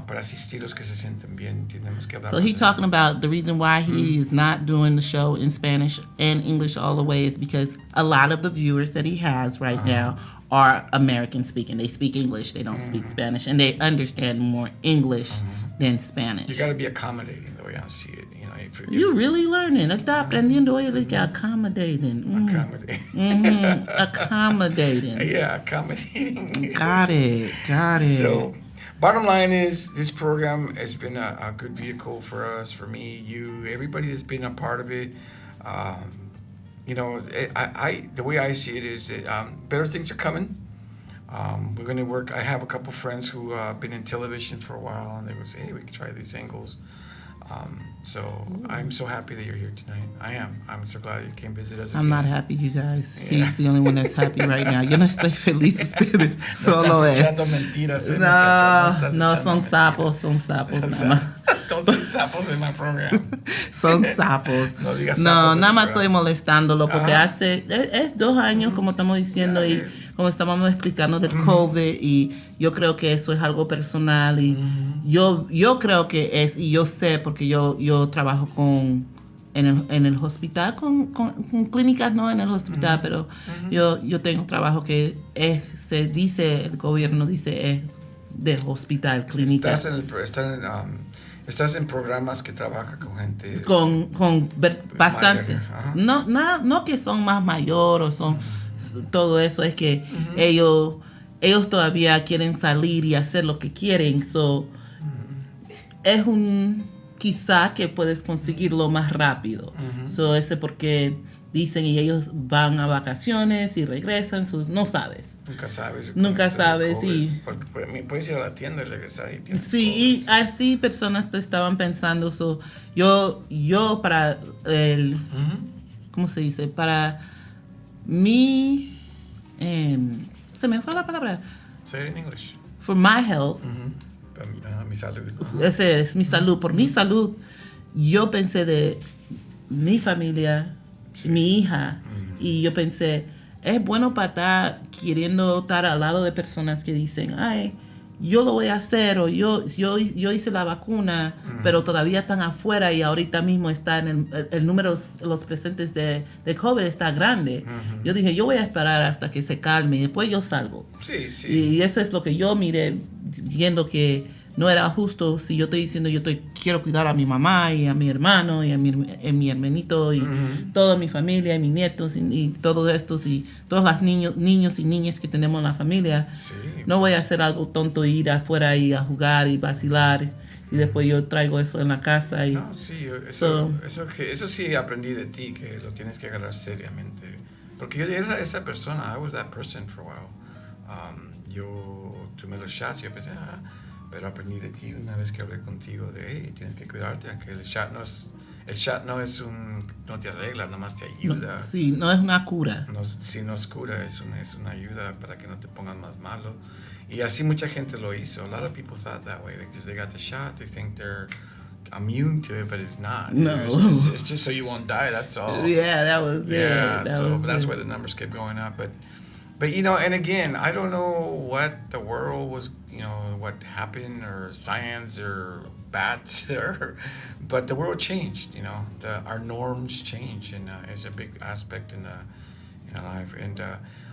para asistirlos que se sienten bien. Tenemos que hablar. So he's talking about the reason why he is not doing the show in Spanish and English all the way is because a lot of the viewers that he has right now are American speaking. They speak English, they don't speak Spanish, and they understand more English than Spanish. You got to be accommodating the way I see it. You know, You're really learning. Está aprendiendo hoy de que accommodating. Accommodating. Yeah, accommodating. Got it. So, bottom line is, this program has been a good vehicle for us, for me, you, everybody that's been a part of it. You know, the way I see it is that better things are coming. We're going to work. I have a couple friends who have been in television for a while, and they would say, hey, we can try these angles. So I'm so happy that you're here tonight. I am. I'm so glad you came visit us. I'm not happy, you guys. Yeah. He's the only one that's happy right now. Yo no estoy feliz, ustedes. Solo estás echando mentiras, no, son sapos nada más. Don't say sapos en my program. Son sapos. No digas sapos. No, nada más estoy molestándolo porque es 2 años, como estamos diciendo, y como estábamos explicando del COVID, y yo creo que eso es algo personal, y yo creo que es, y yo sé porque yo trabajo en el hospital, con clínicas, no en el hospital, pero yo tengo trabajo que se dice, el gobierno dice es de hospital, clínica. Estás en programas que trabajan con gente. Con bastantes. No que son más mayores o son todo eso, es que ellos todavía quieren salir y hacer lo que quieren. So, es quizá que puedes conseguirlo más rápido. So, ese porque dicen y ellos van a vacaciones y regresan, no sabes. Nunca sabes. Y puedes ir a la tienda y regresar. Sí, y así personas te estaban pensando. So, yo para el... ¿Cómo se dice? Para mi... se me fue la palabra. Say it in English. For my health. Mi salud. Ese es mi salud. Por mi salud, yo pensé de mi familia, mi hija, y yo pensé, es bueno para estar queriendo estar al lado de personas que dicen, ay, yo lo voy a hacer, o yo hice la vacuna, pero todavía están afuera y ahorita mismo está en el número, los presentes de COVID está grande. Yo dije, yo voy a esperar hasta que se calme y después yo salgo. Sí. Y eso es lo que yo miré, viendo que no era justo si yo estoy diciendo quiero cuidar a mi mamá y a mi hermano y a mi hermanito y toda mi familia y mis nietos y todos estos y todos los niños y niñas que tenemos en la familia. Sí. No voy a hacer algo tonto e ir afuera y a jugar y vacilar y después yo traigo eso en la casa. Y, no, sí, eso sí aprendí de ti, que lo tienes que agarrar seriamente. Porque yo era esa persona, I was that person for a while. Yo tomé los shots y yo pensé, pero aprendí de ti una vez que hablé contigo de, hey, tienes que cuidarte, aunque el shot no te arregla, nomás te ayuda. No es una cura. No es cura, es una ayuda para que no te pongas más malo. Y así mucha gente lo hizo. A lot of people thought that way. They got the shot, they think they're immune to it, but it's not. No. It's just so you won't die, that's all. Yeah, that was it. Yeah, that's why the numbers kept going up. But you know, and again, I don't know what the world was, you know, what happened, or science, or bats, but the world changed. You know, our norms changed, and it's a big aspect in our life. And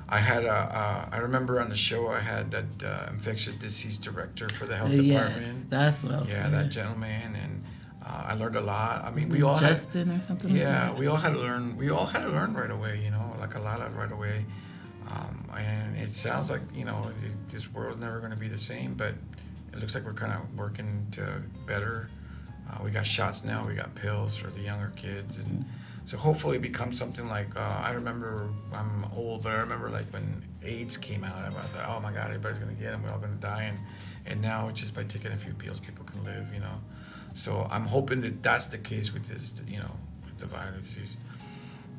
I remember on the show I had that infectious disease director for the health department. Yes, that's what I was saying. Yeah, that gentleman, and I learned a lot. I mean, we all Justin or something. Yeah, like that? we all had to learn. We all had to learn right away. You know, like a lot right away. And it sounds like, you know, this world's never going to be the same, but it looks like we're kind of working to better. We got shots now, we got pills for the younger kids, and so hopefully it becomes something like, I remember, I'm old, but I remember like when AIDS came out, I thought, oh my God, everybody's going to get it, we're all going to die, and now just by taking a few pills, people can live, you know. So I'm hoping that that's the case with this, you know, with the virus.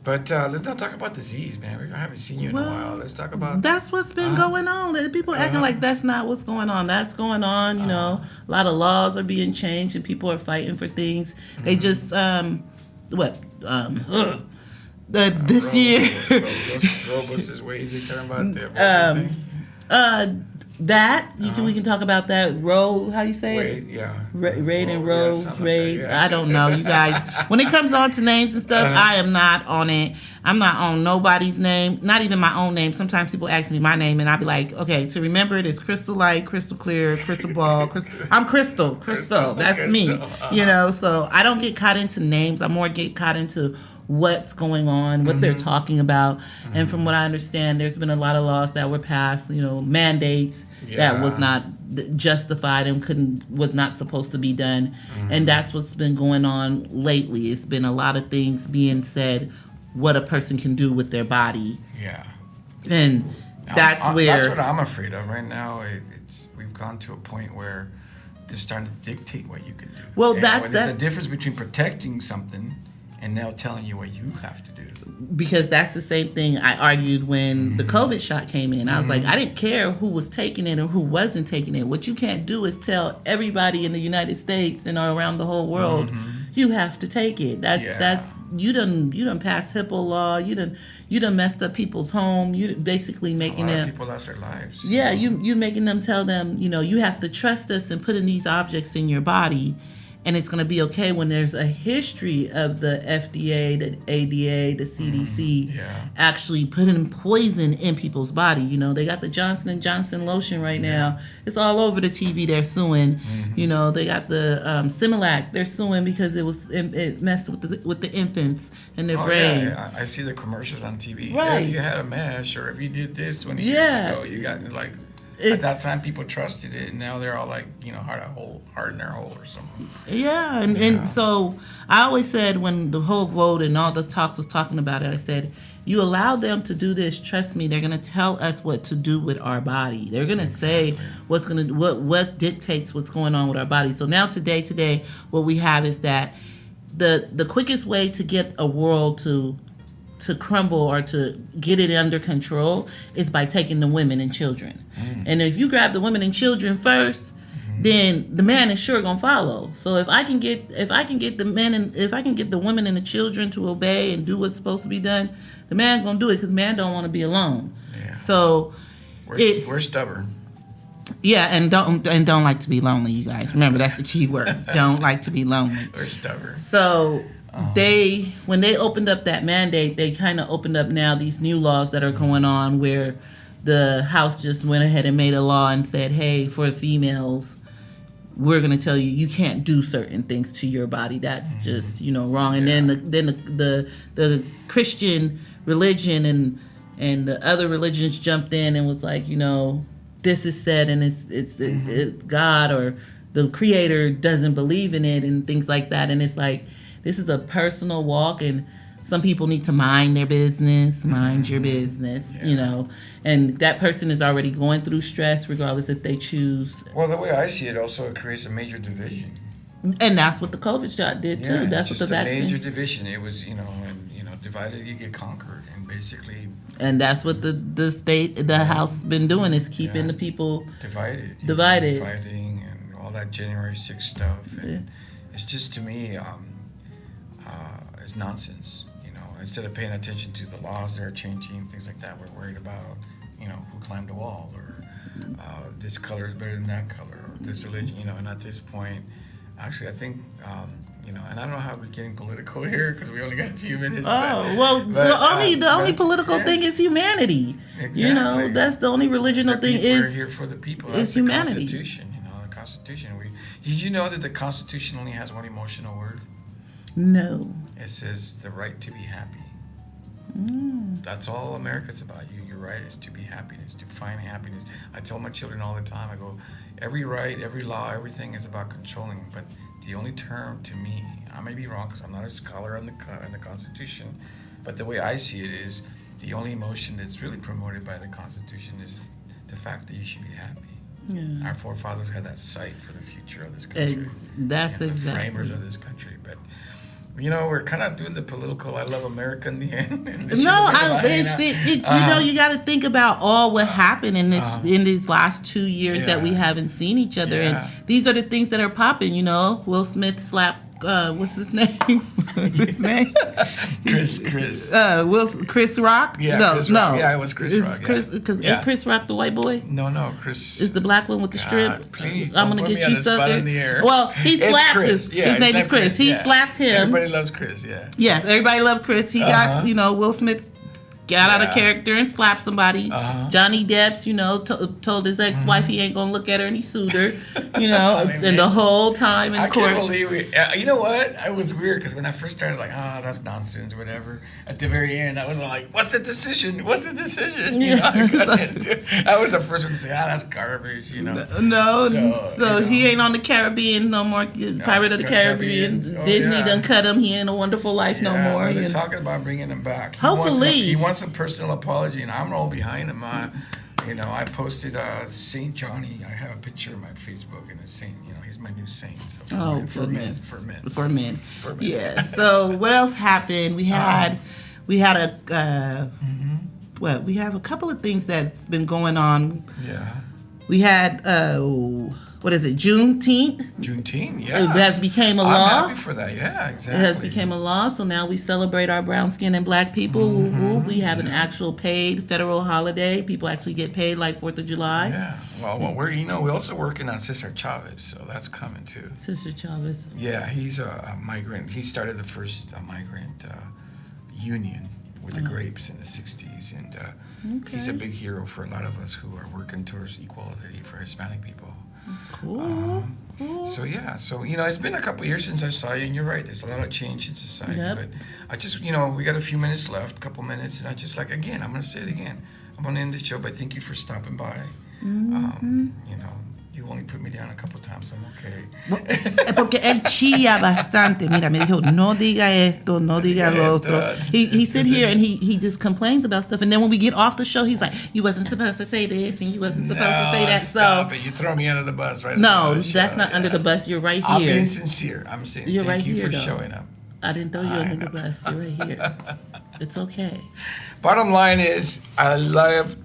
But let's not talk about disease, man. I haven't seen you in a while. Let's talk about... That's what's been going on. People acting like that's not what's going on. That's going on, you know. A lot of laws are being changed and people are fighting for things. They just, this year... Robus is way you're talking about the thing. That we can talk about that. Roe, how you say Wade, it? yeah. Raid and Rose, something Raid. like that, yeah. I don't know, you guys. When it comes on to names and stuff, I am not on it. I'm not on nobody's name, not even my own name. Sometimes people ask me my name, and I'll be like, okay, to remember it is Crystal Light, Crystal Clear, Crystal Ball. I'm Crystal. That's me. So I don't get caught into names. I more get caught into what's going on, what they're talking about. And from what I understand, there's been a lot of laws that were passed, mandates that was not justified and was not supposed to be done. And that's what's been going on lately. It's been a lot of things being said, what a person can do with their body. Yeah. And that's what I'm afraid of right now. We've gone to a point where they're starting to dictate what you can do. Well, that's a difference between protecting something and now telling you what you have to do. Because that's the same thing I argued when the COVID shot came in. I was like, I didn't care who was taking it or who wasn't taking it. What you can't do is tell everybody in the United States and around the whole world, you have to take it. That's you done passed HIPAA law. You done messed up people's home. You basically making a lot them of people lost their lives. Yeah, you making them tell them, you have to trust us and putting these objects in your body. And it's going to be okay when there's a history of the FDA, the ADA, the CDC actually putting poison in people's body. They got the Johnson & Johnson lotion right now. It's all over the TV. They're suing. They got the Similac. They're suing because it messed with the infants and their brain. Yeah. I see the commercials on TV. Right. If you had a mesh or if you did this 20 years ago, you got like... At that time, people trusted it, and now they're all like, heart in their hole or something. Yeah, and so I always said when the whole vote and all the talks was talking about it, I said, you allow them to do this, trust me, they're going to tell us what to do with our body. They're going to say what dictates what's going on with our body. So now today, what we have is that the quickest way to get a world to crumble or to get it under control is by taking the women and children. And if you grab the women and children first, then the man is sure gonna follow. So if I can get the women and the children to obey and do what's supposed to be done, the man gonna do it because man don't want to be alone. Yeah. So we're stubborn. Yeah, and don't like to be lonely, you guys. Remember, that's the key word. Don't like to be lonely. We're stubborn. So when they opened up that mandate, they kind of opened up now these new laws that are going on where the House just went ahead and made a law and said, hey, for females, we're going to tell you you can't do certain things to your body. That's just, wrong. And then the Christian religion and the other religions jumped in and was like, this is said and it's God or the creator doesn't believe in it and things like that. And it's like, this is a personal walk, and some people need to mind their business, mind your business, and that person is already going through stress regardless if they choose. Well, the way I see it also, it creates a major division. And that's what the COVID shot did too. That's what the vaccine. Just a major division. It was, divided you get conquered, and basically. And that's what the House has been doing, is keeping the people divided, fighting, and all that January 6th stuff. And it's just, to me, it's nonsense. Instead of paying attention to the laws that are changing, things like that, we're worried about, who climbed a wall, or this color is better than that color, or this religion, and at this point, actually, I think, and I don't know how we're getting political here because we only got a few minutes. The only political thing is humanity. Exactly. That's the only religional thing we're here for the people. That's the humanity. Constitution, the Constitution. Did you know that the Constitution only has one emotional word? No. It says the right to be happy. That's all America's about. Your right is to be happiness, to find happiness. I tell my children all the time, I go, every right, every law, everything is about controlling, but the only term to me, I may be wrong because I'm not a scholar in the Constitution, but the way I see it is the only emotion that's really promoted by the Constitution is the fact that you should be happy. Yeah. Our forefathers had that sight for the future of this country. That's and exactly. The framers of this country, but we're kind of doing the political "I love America" in the end. You got to think about all what happened in these last 2 years that we haven't seen each other, and these are the things that are popping. Will Smith slapped what's his name? Chris Rock? Yeah, no, Chris no. Rock. Yeah, it was Chris Rock. Ain't Chris Rock the white boy? No, Chris. Is the black one with the strip? Please, I'm gonna get you sucker. Well, he slapped him. His name is Chris. He slapped him. Everybody loves Chris. Yeah. Yes, everybody loved Chris. He got Will Smith. Got out of character and slapped somebody. Johnny Depp's, told his ex-wife he ain't gonna look at her and he sued her. And the whole time in court. I can't believe it. You know what? It was weird because when I first started, I was like, that's nonsense or whatever. At the very end, I was like, what's the decision? What's the decision? I was the first one to say, that's garbage. So he ain't on the Caribbean no more. Pirate of the Caribbean. Disney done cut him. He ain't a Wonderful Life no more. They're talking about bringing him back. Hopefully. He wants a personal apology, and I'm all behind him. I posted Saint Johnny. I have a picture of my Facebook, and it's Saint. He's my new saint. So for men. Yeah. So what else happened? We have a couple of things that's been going on. Yeah. We had what is it? Juneteenth, yeah. It has became a law. I'm happy for that. Yeah, exactly. It has become a law, so now we celebrate our brown skin and black people. We have an actual paid federal holiday. People actually get paid like 4th of July. Yeah. Well, we're also working on Cristal Chavez, so that's coming too. Cristal Chavez. Yeah, he's a migrant. He started the first migrant union with the grapes in the 60s, and he's a big hero for a lot of us who are working towards equality for Hispanic people. Cool. So it's been a couple years since I saw you, and you're right. There's a lot of change in society, but I just, we got a few minutes left, couple minutes, and I just I'm gonna say it again. I'm gonna end the show by thank you for stopping by. You only put me down a couple times. I'm okay. Porque él chilla bastante. Mira, me dijo, no diga esto, no diga lo otro. He sit here and he just complains about stuff. And then when we get off the show, he's like, you wasn't supposed to say this and you wasn't supposed to say that. Stop it. You throw me under the bus, right? No, that's not under the bus. You're right here. I'm being sincere. I'm saying thank you for showing up. I didn't throw you under the bus. You're right here. It's okay. Bottom line is, I love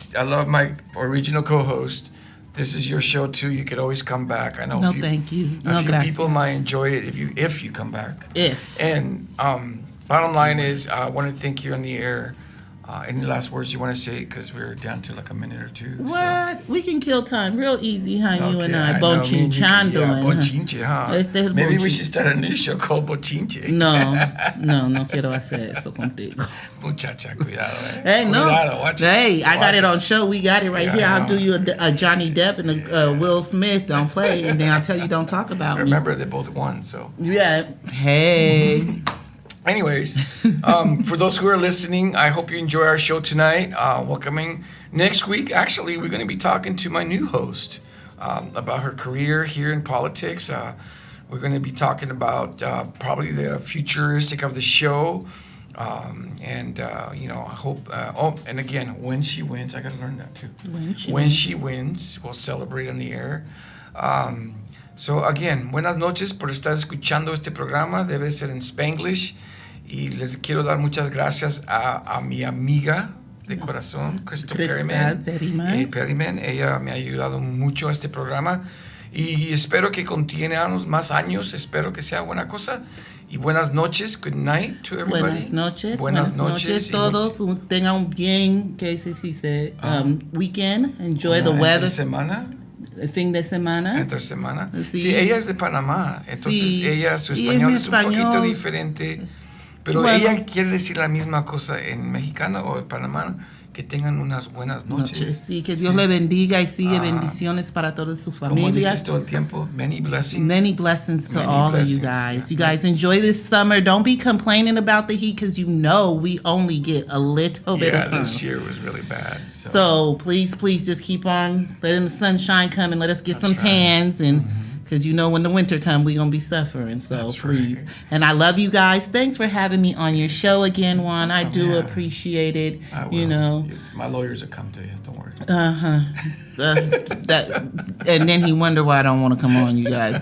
my original co-host. This is your show too. You could always come back. I know. Thank you. A few people might enjoy it if you come back. And bottom line is, I want to thank you on the air. Any last words you want to say? Because we're down to like a minute or two. What? So. We can kill time real easy, huh? You and I. Bochinchando. Bochinche, huh? Maybe we should start a new show called Bochinche. No quiero hacer eso contigo. Muchacha, cuidado, eh. Hey, no. Cuidado, I got it on show. We got it right here. I'll do you a Johnny Depp and a Will Smith. Don't play, and then I'll tell you don't talk about me. Remember, they both won, so. Yeah. Hey. Anyways, for those who are listening, I hope you enjoy our show tonight. Welcoming next week, actually, we're going to be talking to my new host about her career here in politics. We're going to be talking about probably the futuristic of the show. I hope, and again, when she wins, I got to learn that too. When she wins, we'll celebrate on the air. So again, buenas noches por estar escuchando este programa. Debe ser en Spanglish. Y les quiero dar muchas gracias a mi amiga de corazón, Cristal Perryman. Perryman. Ella me ha ayudado mucho a este programa. Y espero que continuemos más años. Espero que sea buena cosa. Y buenas noches. Good night to everybody. Buenas noches. Todos tengan un bien, que se dice, weekend. Enjoy the weather. Fin de semana. Entre semana. Sí, ella es de Panamá. Entonces su español es un poquito diferente. Pero ella quiere decir la misma cosa en mexicano o en panamano. Que tengan unas buenas noches. Sí, que Dios le bendiga y sigue bendiciones para toda su familia. Como dices todo el tiempo, many blessings. Many blessings to all of you guys. You guys enjoy this summer. Don't be complaining about the heat because we only get a little bit of sun. Yeah, this year was really bad. So please just keep on letting the sunshine come and let us get some tans and. Because when the winter comes, we're going to be suffering. So that's please. Right. And I love you guys. Thanks for having me on your show again, Juan. I do appreciate it. I will. My lawyers will come to you. Don't worry. And then he wonder why I don't want to come on, you guys.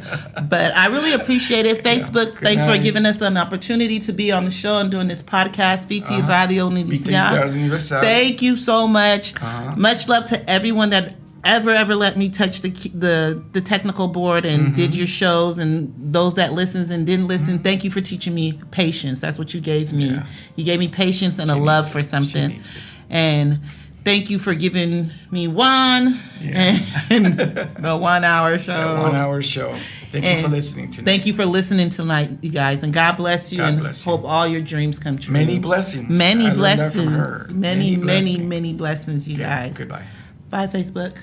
But I really appreciate it. Facebook, thanks for giving us an opportunity to be on the show and doing this podcast. Radio Universidad. Thank you so much. Much love to everyone that ever let me touch the technical board and did your shows, and those that listens and didn't listen, thank you for teaching me patience. That's what you gave me. Yeah. You gave me patience and a love for something. And thank you for giving me Juan and the 1 Hour Show. The 1 Hour Show. Thank you for listening tonight. Thank you for listening tonight, you guys. And God bless you. God and bless you. hope all your dreams come true. Many blessings. Many I learned that blessings. from her. Many blessings, you guys. Goodbye. Bye, Facebook.